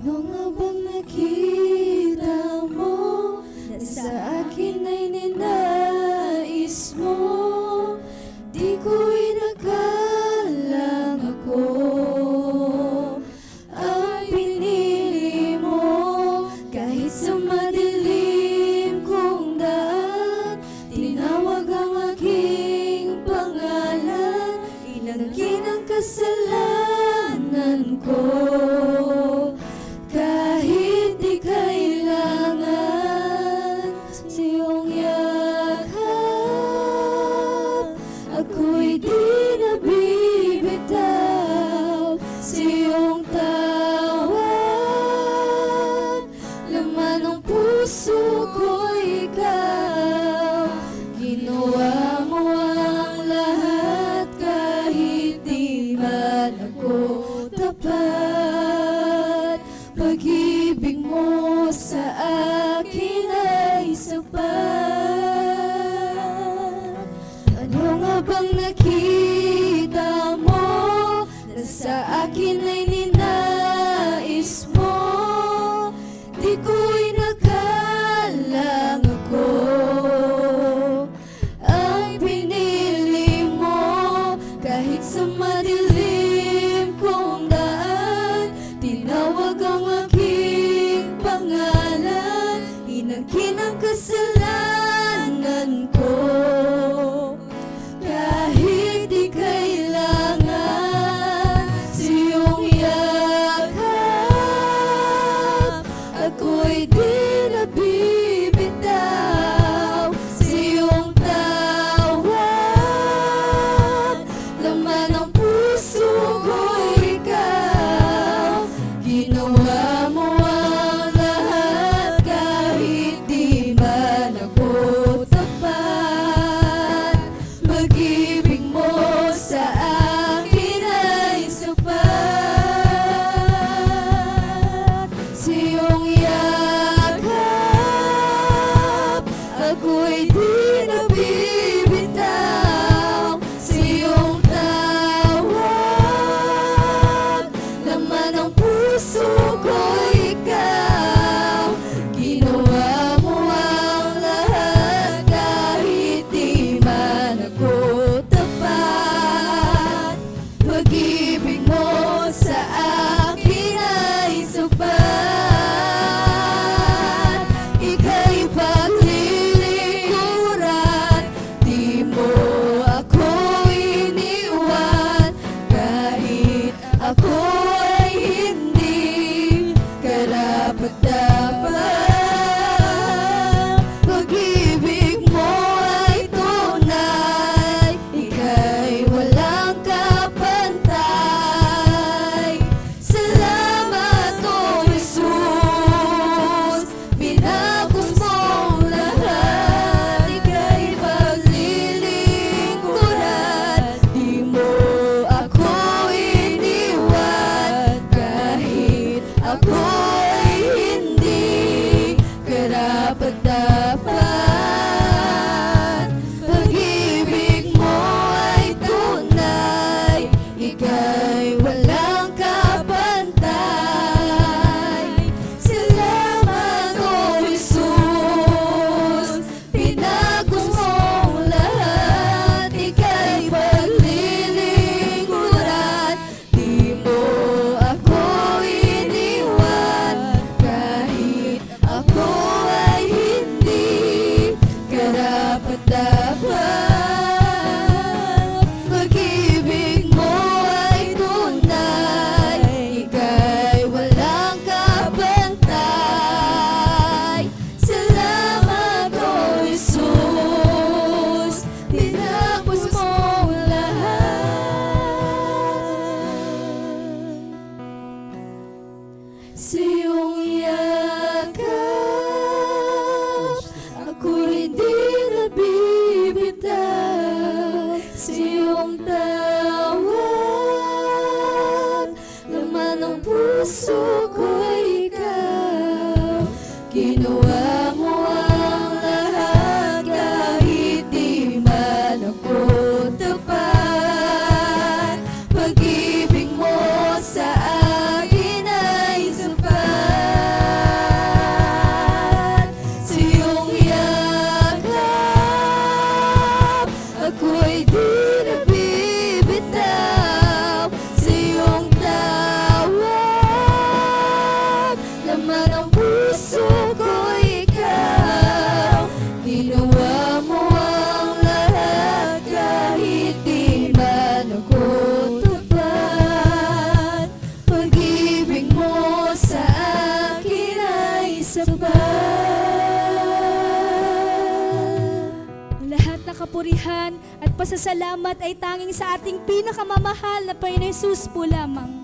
Ano nga bang nakita mo na sa akin ay ninais mo? Di ko inakalang ako ang pinili mo. Kahit sa madilim kong daan, tinawag ang aking pangalan. Inangkin ang kasalanan ko. Kahit di kailangan sa iyong yakap, ako'y di nabibitaw sa iyong tawag. Laman ng puso ko ikaw, ginawa mo ang lahat kahit di man ako tapat. Pag-ibig mo sa akin ay sapat. Ano nga bang nakita mo na sa akin ay ninais mo? Di ko inakalang ako ang pinili mo. Kahit sa madilim kong daan, tinawag ang aking pangalan. Inangkin ang kasalanan ko. Kahit di kailangan sa iyong yakap, ako'y di nabibitaw sa iyong tawag. Laman ng puso ko ikaw, ginawa mo ang lahat kahit di man ako tapat. Pag-ibig mo sa akin ay sapat. Sa iyong yakap, ako'y di nabibitaw sa iyong tawag. Laman ng puso ko ikaw, ginawa mo ang lahat kahit di man ako tapat. Pag-ibig mo sa akin ay sapat. Ika'y paglilingkuran, di mo ako iniwan. Kahit ako ay hindi karapat-dapat. Pag-ibig mo ay tunay, ika'y walang kapantay. Salamat, O Jesus, pinagos mong lahat. Ika'y paglilingkuran, di mo ako iniwan. Kahit ako ay hindi karapat-dapat. Pag-ibig mo ay tunay, ika'y walang kapantay. Salamat, O Jesus, pinagos mong lahat. Ika'y paglilingkuran, di mo ako iniwan. Kahit ako ay hindi karapat-dapat. Pag-ibig mo ay tunay, ika'y walang kapantay. Salamat, O Jesus, tinapos mong lahat. Sa iyong yakap, ako'y di nabibitaw sa iyong tawag. Laman ng puso ko ikaw, ginawa mo ang lahat kahit di man ako tapat. Pag-ibig mo sa akin ay sapat. Lahat ng kapurihan at pasasalamat ay tanging sa ating pinakamamahal na Panginoon Jesus po lamang.